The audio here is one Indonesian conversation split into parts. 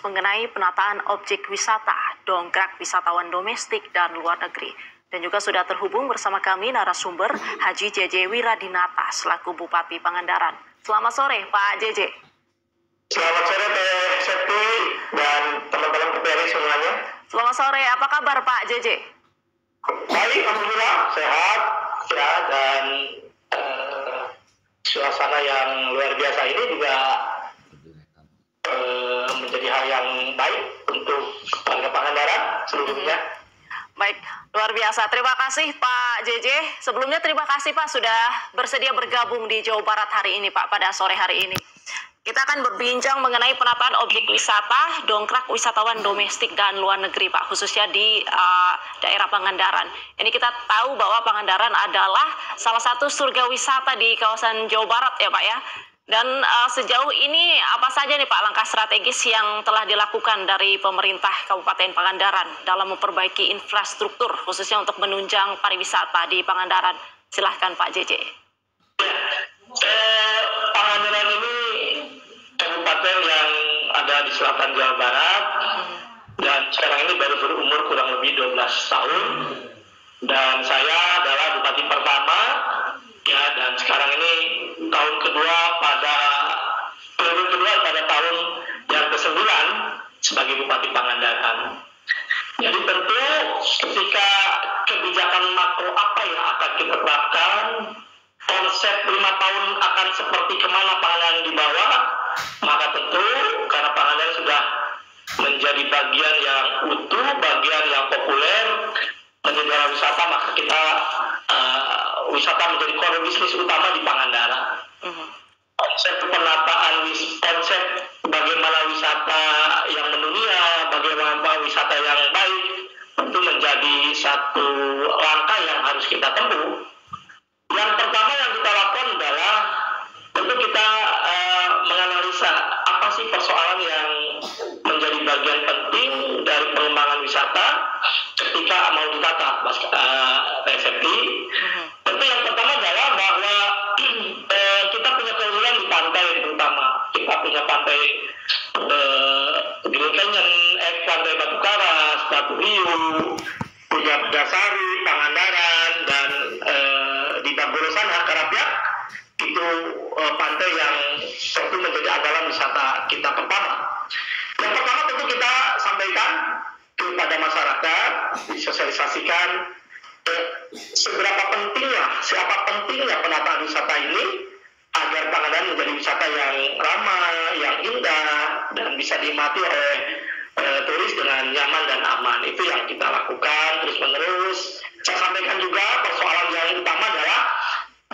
mengenai penataan objek wisata, dongkrak wisatawan domestik dan luar negeri. Dan juga sudah terhubung bersama kami narasumber Haji JJ Wiradinata selaku Bupati Pangandaran. Selamat sore Pak JJ. Selamat sore Pak Septi dan teman-teman PPRI semuanya. Selamat sore, apa kabar Pak JJ? Baik, alhamdulillah sehat ya, dan suasana yang luar biasa ini juga menjadi hal yang baik untuk warga Pangandaran seluruhnya. Baik, luar biasa. Terima kasih Pak JJ. Sebelumnya terima kasih Pak sudah bersedia bergabung di Jawa Barat hari ini Pak, pada sore hari ini. Kita akan berbincang mengenai penataan objek wisata, dongkrak wisatawan domestik dan luar negeri Pak, khususnya di daerah Pangandaran. Ini kita tahu bahwa Pangandaran adalah salah satu surga wisata di kawasan Jawa Barat ya Pak ya. Dan sejauh ini apa saja nih Pak langkah strategis yang telah dilakukan dari pemerintah Kabupaten Pangandaran dalam memperbaiki infrastruktur khususnya untuk menunjang pariwisata di Pangandaran? Silahkan Pak JJ. Pangandaran ini kabupaten yang ada di selatan Jawa Barat dan sekarang ini baru berumur kurang lebih 12 tahun, dan saya adalah bupati pertama ya, dan sekarang ini tahun kedua pada tahun yang ke-9 sebagai Bupati Pangandaran. Jadi tentu ketika kebijakan makro apa yang akan kita terapkan, konsep 5 tahun akan seperti kemana Pangandaran dibawa, maka tentu karena Pangandaran sudah menjadi bagian yang utuh, bagian yang populer menjadi daerah wisata, maka kita wisata menjadi core bisnis utama di Pangandaran. Konsep penataan, konsep bagaimana wisata yang mendunia, bagaimana wisata yang baik, tentu menjadi satu langkah yang harus kita tempuh. Yang pertama yang kita lakukan adalah tentu kita menganalisa apa sih persoalan yang menjadi bagian penting dari pengembangan wisata ketika mau ditata, Mas Sefti. Tentu yang pertama adalah bahwa kita punya keunggulan di pantai, terutama kita punya pantai Green Canyon, pantai Batu Karas, Batu Hiu, punya Dasari, Pangandaran, dan di Bagorosan, Karapia, itu pantai yang tentu menjadi andalan wisata kita pertama. Yang pertama tentu kita sampaikan kepada masyarakat, disosialisasikan seberapa pentingnya penataan wisata ini agar Pangandaran menjadi wisata yang ramah, yang indah, dan bisa dinikmati oleh turis dengan nyaman dan aman. Itu yang kita lakukan terus-menerus. Saya sampaikan juga persoalan yang utama adalah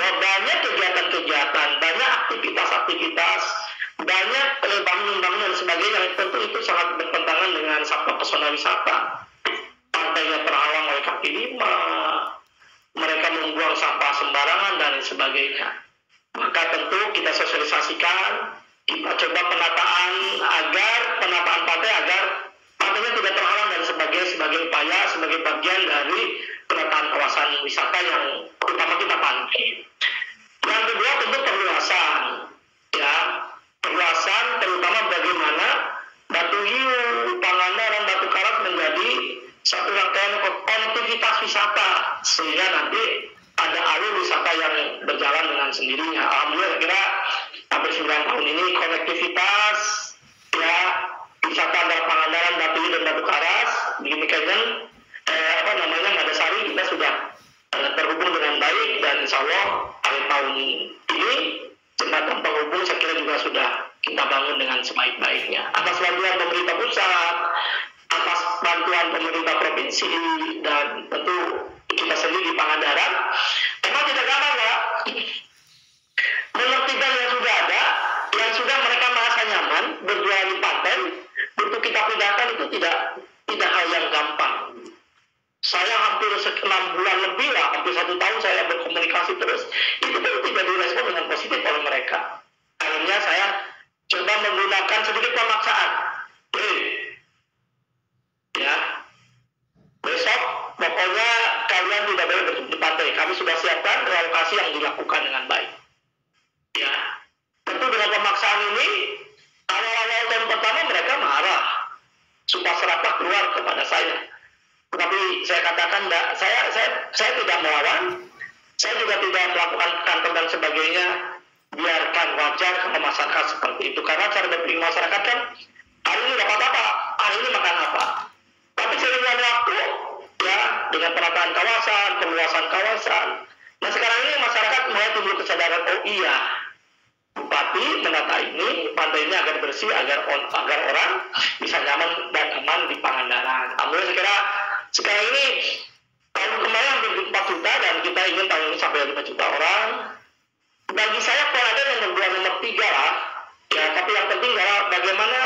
banyak kegiatan-kegiatan, banyak aktivitas-aktivitas, banyak bangunan-bangunan dan sebagainya yang tentu itu sangat bertentangan dengan sabta pesona wisata. Pantainya terhalang oleh kaki lima, mereka membuang sampah sembarangan dan sebagainya. Maka tentu kita sosialisasikan, kita coba penataan pantai agar pantainya tidak terhalang dan sebagai upaya, sebagai bagian dari penataan kawasan wisata yang utama kita pantai. Yang kedua tentu perluasan, ya, perluasan terutama bagaimana Batu Hiu, Pangandaran, Batu Karas menjadi satu rangkaian konektivitas wisata sehingga nanti ada alur wisata yang berjalan dengan sendirinya. Alhamdulillah kira sampai 9 tahun ini konektivitas ya wisata antara Pangandaran, Batu Hiu dan Batu Karas, begini Canyon, Madasari kita sudah terhubung dengan baik, dan insya Allah akhir tahun ini jembatan penghubung saya kira juga sudah kita bangun dengan sebaik-baiknya. Atas bantuan pemerintah pusat, atas bantuan pemerintah provinsi, dan tentu kita sendiri di Pangandaran, memang tidak gampang ya. Menertibkan yang sudah ada, yang sudah mereka merasa nyaman berjualan di pantai, untuk kita pindahkan itu tidak hal yang gampang. Saya hampir 6 bulan lebih lah, hampir 1 tahun saya berkomunikasi terus. Itu pun tidak direspon dengan positif oleh mereka. Akhirnya saya coba menggunakan sedikit pemaksaan. Ya, besok pokoknya kalian tidak boleh bertemu di pantai. Kami sudah siapkan relokasi yang dilakukan dengan baik. Ya, tentu dengan pemaksaan ini awal-awal tahun pertama mereka marah. sumpah serapah keluar kepada saya. Tetapi saya katakan, saya tidak melawan, saya juga tidak melakukan kantor dan sebagainya. Biarkan, wajar kalau masyarakat seperti itu. Karena cara berpikir masyarakat kan, hari ini dapat apa, hari ini makan apa. Tapi seiring waktu, ya, dengan penataan kawasan, perluasan kawasan. Nah sekarang ini masyarakat mulai timbul kesadaran, oh iya, bupati menata ini, pantai ini agar bersih, agar orang bisa nyaman dan aman di Pangandaran. Alhamdulillah saya kira sekarang ini tahun kemarin hampir 4 juta dan kita ingin tahun ini sampai 5 juta orang. Bagi saya Pangandaran nomor 2, nomor 3 lah. Ya, tapi yang penting adalah bagaimana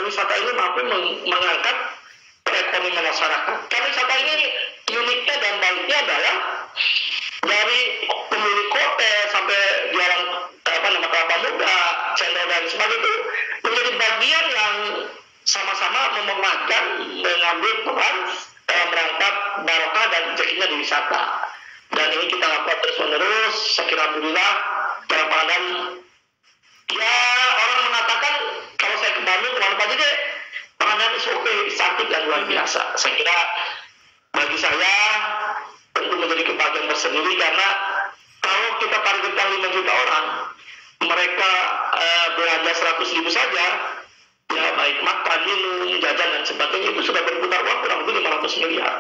wisata ini mampu mengangkat perekonomian masyarakat. Karena wisata ini uniknya dan baiknya adalah dari pemilik kote sampai jualan kelapa muda, cendol dan sebagainya itu menjadi bagian yang sama-sama memerankan mengambil peran dalam rangka barokah dan rezekinya di wisata. Dan ini kita lakukan terus menerus. Saya kira alhamdulillah dalam Pangandaran, ya orang mengatakan kalau saya ke Bandung kemana aja deh, Pangandaran itu oke, cantik dan luar biasa. Saya kira bagi saya tentu menjadi kebahagiaan tersendiri karena kalau kita targetkan 5 juta orang, mereka belanja 100.000 saja, ya baik makan, minum, jajan dan sebagainya itu sudah berputar uang kurang lebih 500 miliar.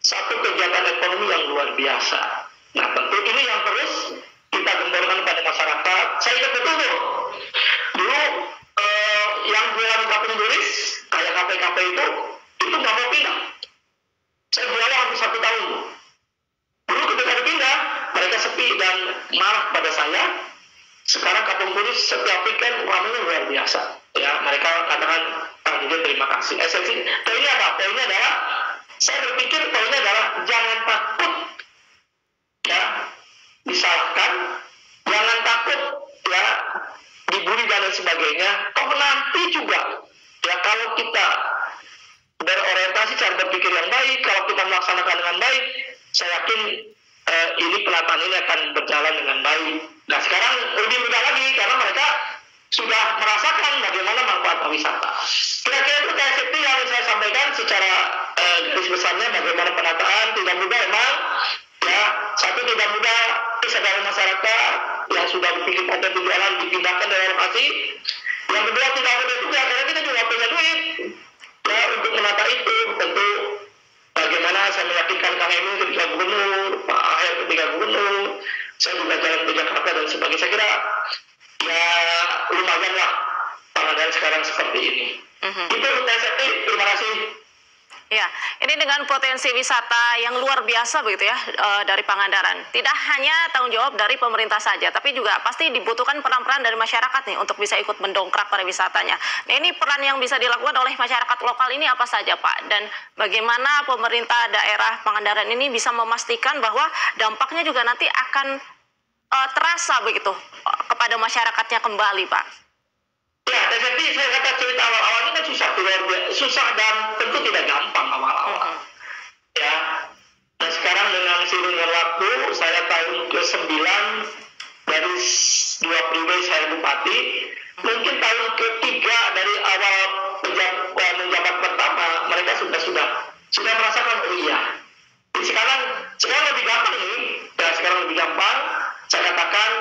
Satu kegiatan ekonomi yang luar biasa. Nah tentu ini yang terus kita gemborkan pada masyarakat. Saya ingat betul tuh, dulu yang jualan kapung turis kayak kafe-kafe itu nggak mau pindah. Saya jualnya hampir 1 tahun. Dulu ketika dipindah, mereka sepi dan marah pada saya. Sekarang kampung turis setiap weekend ramainya luar biasa. Ya, mereka katakan, Kang Dede terima kasih. Esensi, poinnya apa? Poinnya adalah, saya berpikir poinnya adalah jangan takut ya disalahkan, jangan takut ya dibully dan lain sebagainya. Toh nanti juga ya kalau kita berorientasi cara berpikir yang baik, kalau kita melaksanakan dengan baik, saya yakin ini penataan ini akan berjalan dengan baik. Nah sekarang lebih mudah lagi karena mereka sudah merasakan bagaimana manfaat wisata. Kira-kira itu konsep yang saya sampaikan secara garis besarnya bagaimana penataan. Tidak mudah emang, ya satu tidak mudah kesadaran masyarakat yang sudah berpikir konten jualan dipindahkan dari lokasi. Yang kedua tidak mudah juga karena kita juga punya duit ya untuk menata itu. Tentu bagaimana saya meyakinkan Kang Emil ketika gubernur, Pak Aher ketika gubernur, saya juga jalan ke Jakarta dan sebagainya. Saya kira ya lumayan lah Pangandaran sekarang seperti ini. Itu saya terima kasih. Ya, ini dengan potensi wisata yang luar biasa begitu ya dari Pangandaran. Tidak hanya tanggung jawab dari pemerintah saja, tapi juga pasti dibutuhkan peran-peran dari masyarakat nih untuk bisa ikut mendongkrak pariwisatanya. Nah, ini peran yang bisa dilakukan oleh masyarakat lokal ini apa saja Pak? Dan bagaimana pemerintah daerah Pangandaran ini bisa memastikan bahwa dampaknya juga nanti akan terasa begitu kepada masyarakatnya kembali Pak? Ya, seperti saya kata cerita awal-awalnya kan susah dan tentu tidak gampang awal-awal. Ya, nah sekarang dengan seiringnya waktu, saya tahun ke-9 dari 2 periode saya bupati, mungkin tahun ke-3 dari awal menjabat pertama, mereka sudah merasakan oh iya. Jadi sekarang lebih gampang nih, ya sekarang lebih gampang. Saya katakan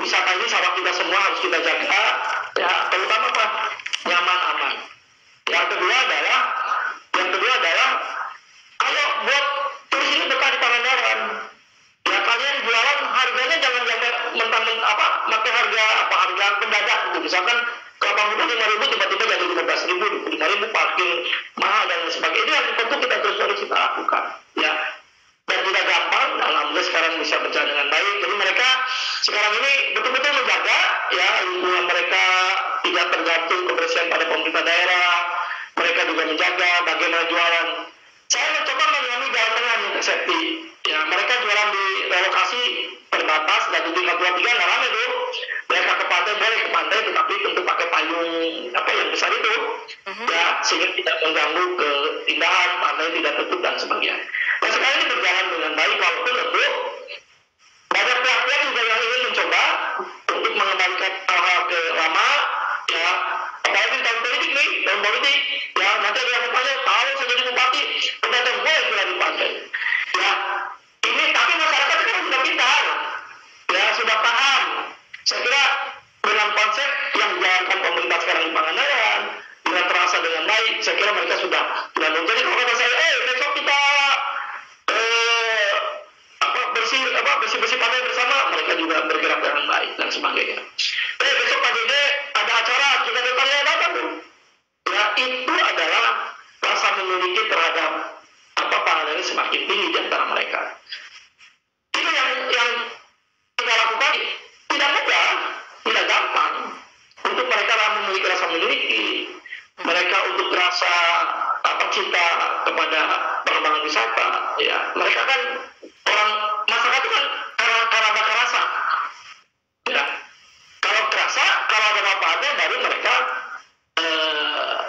wisata ini sawah kita semua harus kita jaga. Ya, terutama apa? Nyaman, aman. Yang kedua adalah ayo buat turis ini betah di Pangandaran. Ya kalian jualan harganya jangan mentang-mentang pakai harga pendadak gitu. Misalkan kelapa muda 5.000 tiba-tiba jadi 15.000, 25.000 parkir mahal dan sebagainya. Itu yang tentu kita terus harus kita lakukan. Ya. Dan tidak gampang, alhamdulillah sekarang bisa berjalan dengan baik. Jadi mereka sekarang ini betul-betul menjaga ya lingkungan mereka tidak tergantung kebersihan pada pemerintah daerah. Mereka juga menjaga bagaimana jualan. Saya mencoba mengalami jalan tengah nih safety. Ya mereka jualan di lokasi terbatas dan di tingkat 23 nggak rame tuh. Mereka ke pantai boleh ke pantai, tetapi tentu pakai payung yang besar itu, ya sehingga tidak mengganggu keindahan pantai, tidak tutup dan sebagainya. Nah sekarang ini berjalan dengan baik, walaupun tentu banyak pihak juga yang ingin mencoba untuk mengembalikan hal-hal ke lama, ya apalagi tahun politik nih, ya nanti memiliki terhadap pandangan ini semakin tinggi di antara mereka. Itu yang kita lakukan tidak mudah, tidak gampang untuk mereka memiliki rasa mereka untuk rasa cinta kepada pengembangan wisata. Ya, mereka kan orang masyarakat itu kan karena bakar rasa. Ya, kalau terasa, kalau ada manfaatnya baru mereka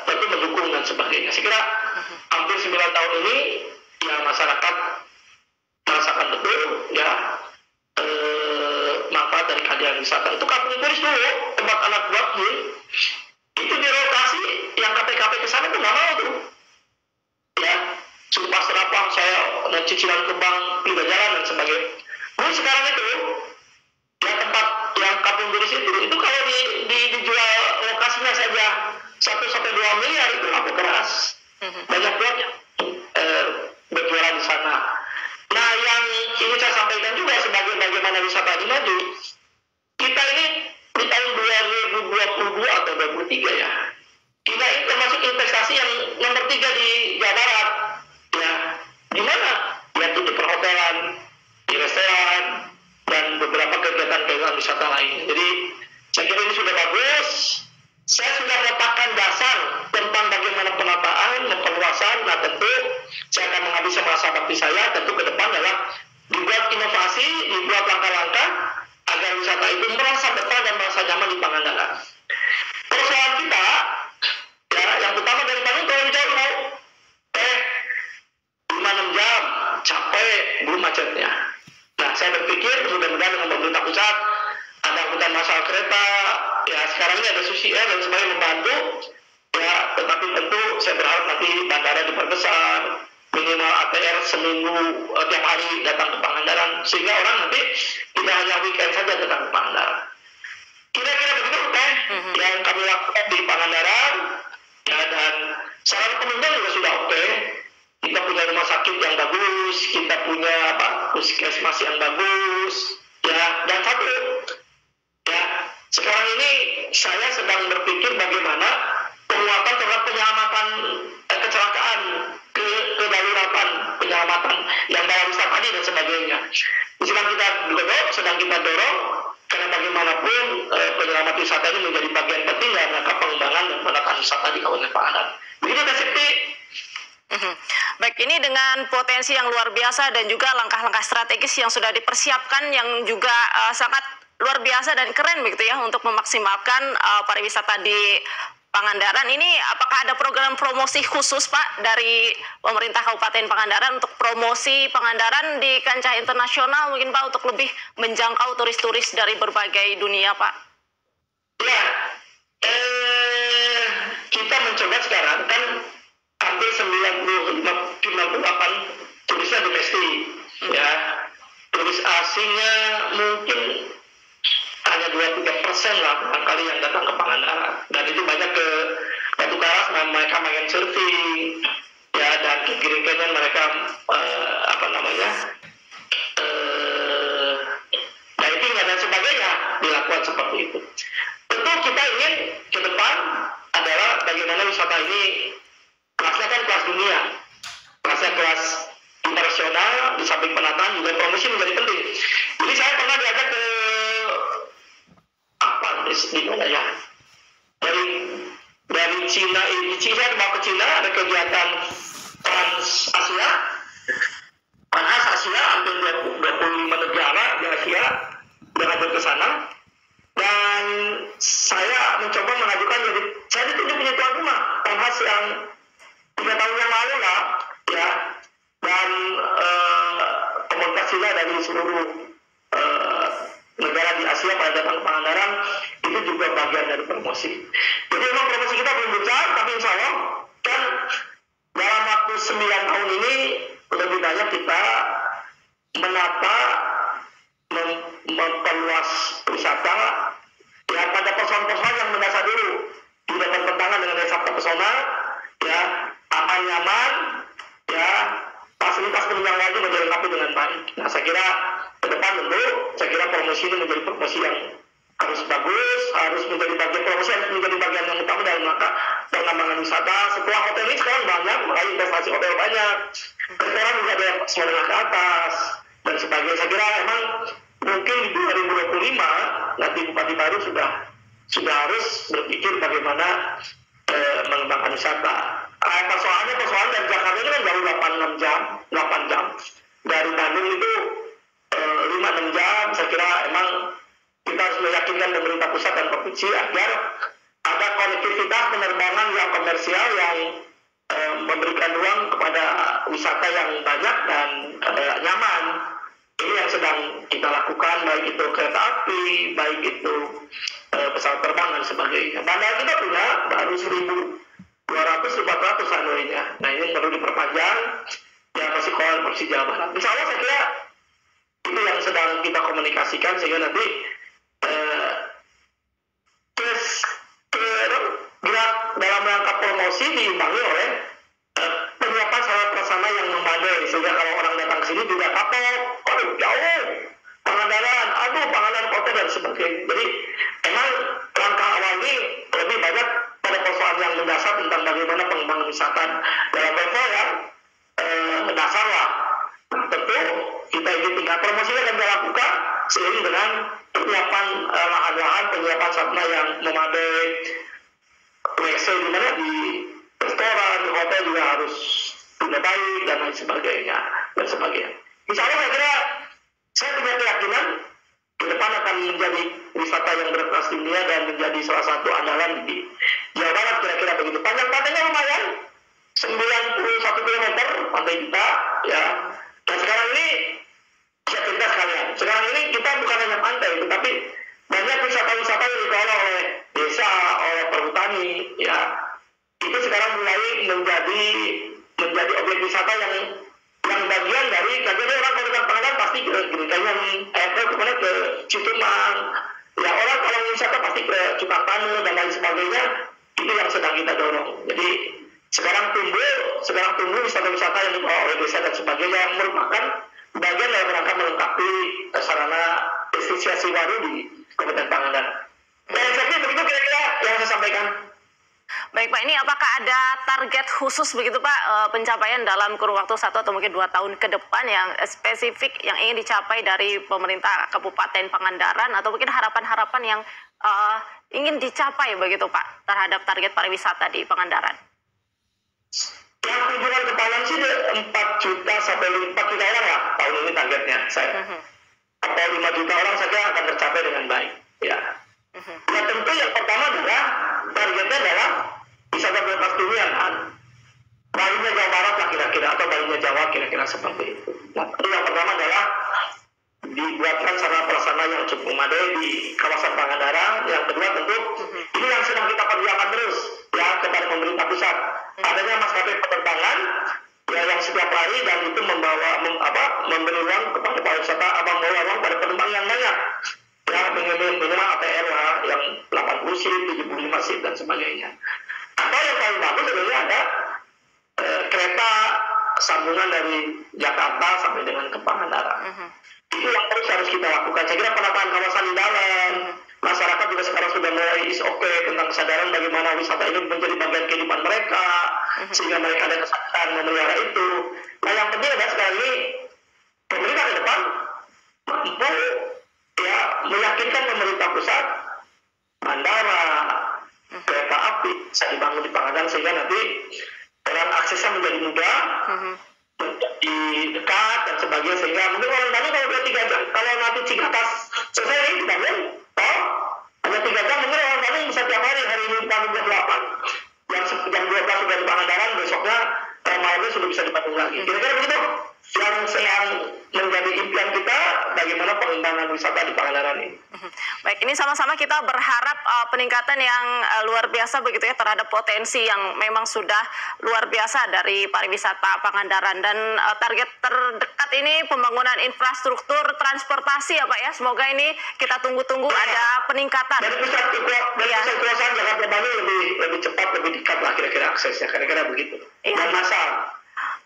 tentu mendukung dan sebagainya. Saya kira hampir 9 tahun ini ya masyarakat merasakan betul ya manfaat dari kehadiran wisata. Itu Kampung Turis dulu tempat anak buah itu direlokasi yang KPKP ke sana tuh nggak mau tuh. Ya, sumpah serapang saya cicilan kembang pindah jalan dan sebagainya. Nah, sekarang itu ya tempat yang Kampung Turis itu kalau dijual lokasinya saja 1-2 miliar itu laku keras. Banyak berjualan di sana. Nah, yang ingin saya sampaikan juga sebagai bagaimana wisata di maju, kita ini di tahun 2022 atau 2023 ya, kita ini termasuk investasi yang nomor 3 di Jawa Barat. Ya, di mana? Yaitu di perhotelan, di restoran, dan beberapa kegiatan wisata lain. Jadi, saya kira ini sudah bagus. Saya sudah letakkan dasar tentang bagaimana penataan, perluasan. Nah, tentu saya akan menghabiskan masa bakti saya. Tentu ke depan adalah dibuat inovasi, dibuat langkah-langkah agar wisata itu merasa betah dan merasa nyaman di Pangandaran. Persoalan kita, ya, yang utama dari Bandung terlalu jauh, 5-6 jam, capek, belum macetnya. Nah, saya berpikir mudah-mudahan dengan pemerintah pusat ada angkutan massal kereta, ya sekarang ini ada Susi Air dan sebagainya membantu, ya, tetapi tentu saya berharap nanti bandara diperbesar, minimal ATR seminggu tiap hari datang ke Pangandaran, sehingga orang nanti tidak hanya weekend saja datang ke Pangandaran. Kira-kira begitu yang kami lakukan di Pangandaran, ya, dan sarana penunjang juga sudah oke. Kita punya rumah sakit yang bagus, kita punya puskesmas yang bagus, ya, dan satu, ya, sekarang ini saya sedang berpikir bagaimana penguatan terhadap penyelamatan kecelakaan, kedaruratan, penyelamatan yang dalam wisata tadi dan sebagainya. Sedang kita dorong karena bagaimanapun penyelamat wisata ini menjadi bagian penting dalam rangka pengembangan dan penataan wisata di Kabupaten Pangandaran. Begitu, Kak Siti. Baik, ini dengan potensi yang luar biasa dan juga langkah-langkah strategis yang sudah dipersiapkan yang juga sangat luar biasa dan keren begitu ya untuk memaksimalkan pariwisata di Pangandaran. Ini apakah ada program promosi khusus Pak dari pemerintah Kabupaten Pangandaran untuk promosi Pangandaran di kancah internasional mungkin Pak untuk lebih menjangkau turis-turis dari berbagai dunia Pak? Ya, kita mencoba sekarang kan hampir 98 turisnya domestik, ya. Turis asingnya mungkin hanya 2-3% lah barangkali yang datang ke Pangandaran, dan itu banyak ke Batu Karas, mereka main surfing, ya, dan ke Giring Canyon mereka diving dan sebagainya dilakukan seperti itu. Tentu kita ingin ke depan adalah bagaimana wisata ini kelasnya kan kelas dunia, kelasnya kelas internasional, di samping penataan juga promosi menjadi penting. Jadi saya pernah diajak ke di mana ya, dari Cina, saya mau ke Cina, ada kegiatan Trans Asia, hampir 25 negara di Asia berangkat ke sana, dan saya mencoba mengajukan, jadi saya ditunjuk punya tuan rumah Trans yang 3 tahun yang lalu lah, ya, dan komunitas Cina dari seluruh negara di Asia pada datang ke Pangandaran itu juga bagian dari promosi. Jadi memang promosi kita belum besar, tapi insya Allah kan dalam waktu 9 tahun ini lebih banyak kita menata, memperluas wisata, ya, pada persoalan-persoalan yang mendasar dulu, tidak bertentangan dengan desa pesona, ya, aman nyaman, ya, fasilitas penunjang lainnya dilengkapi dengan baik. Nah, saya kira ke depan tentu, saya kira promosi ini menjadi promosi yang harus bagus, harus menjadi bagian promosi, harus menjadi bagian yang utama dalam rangka pengembangan wisata. Setelah hotel ini sekarang banyak, mulai investasi hotel banyak, restoran juga ada yang menengah ke atas dan sebagainya. Saya kira emang mungkin di 2025 nanti Bupati baru sudah harus berpikir bagaimana mengembangkan wisata. Persoalan dari Jakarta itu kan jauh 8 jam. Dari Bandung itu 5-6 jam. Saya kira emang kita harus meyakinkan pemerintah pusat dan provinsi agar ada konektivitas penerbangan yang komersial yang memberikan ruang kepada wisata yang banyak dan nyaman. Ini yang sedang kita lakukan, baik itu kereta api, baik itu pesawat terbang dan sebagainya. Bandara kita punya baru 1.200-400 runway-nya. Nah ini perlu diperpanjang, ya masih kalau Provinsi Jawa Barat. Insya Allah saya kira itu yang sedang kita komunikasikan sehingga nanti gerak dalam rangka promosi diimbangi oleh penyiapan sarana prasarana yang memadai sehingga kalau orang datang ke sini tidak kapok, aduh jauh, Pangandaran kota dan sebagainya. Jadi emang langkah awal ini lebih banyak pada persoalan yang mendasar tentang bagaimana pengembangan wisata dalam level yang mendasar lah. Tentu kita ini tingkat promosinya akan dilakukan seiring dengan penyiapan lahan-lahan, penyiapan sarana yang memadai. WC di mana di restoran, di hotel juga harus sudah baik dan lain sebagainya Insya Allah saya kira saya punya keyakinan ke depan akan menjadi wisata yang berkelas dunia dan menjadi salah satu andalan di Jawa Barat kira-kira begitu. Panjang pantainya lumayan 91 km pantai kita ya. Dan sekarang ini saya cerita sekalian. Sekarang ini kita bukan hanya pantai tetapi banyak wisata-wisata yang dikelola oleh desa, oleh perhutani, ya itu sekarang mulai menjadi objek wisata yang bagian dari karena orang kalau ke Pangandaran pasti ke Gerintangan, kemana ke Citumang, ya orang kalau wisata pasti ke Cukang dan lain sebagainya. Itu yang sedang kita dorong. Jadi sekarang tumbuh wisata-wisata yang dikelola oleh desa dan sebagainya yang merupakan bagian dalam rangka melengkapi sarana destinasi baru di Kabupaten Pangandaran. Dan saya kira begitu kira-kira yang saya sampaikan. Baik Pak, ini apakah ada target khusus begitu Pak pencapaian dalam kurun waktu 1 atau mungkin 2 tahun ke depan yang spesifik yang ingin dicapai dari pemerintah Kabupaten Pangandaran atau mungkin harapan-harapan yang ingin dicapai begitu Pak terhadap target pariwisata di Pangandaran? Yang kunjungan ke Pangandaran sih 4 juta sampai 4 juta orang lah tahun ini targetnya saya. Atau 5 juta orang saja akan tercapai dengan baik. Ya. Ya tentu yang pertama adalah targetnya adalah wisata berkelas dunia kan. Balinya Jawa Barat lah kira-kira atau balinya Jawa kira-kira seperti itu. Nah, yang pertama adalah dibuatkan sarana prasarana yang cukup memadai di kawasan Pangandaran. Yang kedua tentu ini yang sedang kita kerjakan terus ya kepada pemerintah pusat. Adanya maskapai penerbangan ya yang setiap hari dan itu memberi ruang kepada pariwisata membawa ruang pada penumpang yang banyak ya minimal ATR lah yang 80 seat, 75 seat dan sebagainya. Atau yang paling bagus sebenarnya ada kereta sambungan dari Jakarta sampai dengan ke Pangandaran. Itu yang terus harus kita lakukan. Saya kira penataan kawasan di dalam masyarakat juga sekarang sudah mulai tentang kesadaran bagaimana wisata ini menjadi bagian kehidupan mereka sehingga mereka ada kesadaran memelihara itu. Nah yang penting adalah sekali ini pemerintah ke depan mampu ya meyakinkan pemerintah pusat bandara kereta api bisa dibangun di Pangandaran sehingga nanti orang aksesnya menjadi mudah, menjadi dekat dan sebagainya sehingga mungkin orang Bandung kalau udah 3 jam kalau nanti Cigatas selesai ini dibangun hanya 3 jam mungkin orang Bandung bisa tiap hari ini dibangun jam 8 jam 12 sudah di Pangandaran besoknya malamnya sudah bisa dibangun lagi kira-kira begitu yang menjadi impian kita bagaimana pengembangan wisata di Pangandaran ini. Baik, ini sama-sama kita berharap peningkatan yang luar biasa begitu ya terhadap potensi yang memang sudah luar biasa dari pariwisata Pangandaran dan target terdekat ini pembangunan infrastruktur transportasi ya Pak ya. Semoga ini kita tunggu-tunggu ada peningkatan. Dari pusat kekuasaan Jakarta Bandung lebih cepat lebih dekat lah kira-kira aksesnya kira-kira begitu. Dan masalah.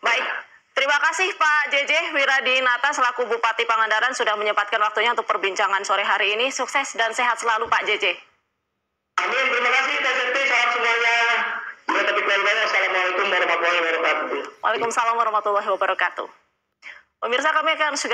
Baik. Terima kasih kasih Pak JJ Wiradinata selaku Bupati Pangandaran sudah menyempatkan waktunya untuk perbincangan sore hari ini. Sukses dan sehat selalu Pak JJ. Amin, terima kasih Teh Septi, salam semuanya. Juga tapi Assalamualaikum warahmatullahi wabarakatuh. Waalaikumsalam warahmatullahi wabarakatuh. Pemirsa, kami akan segera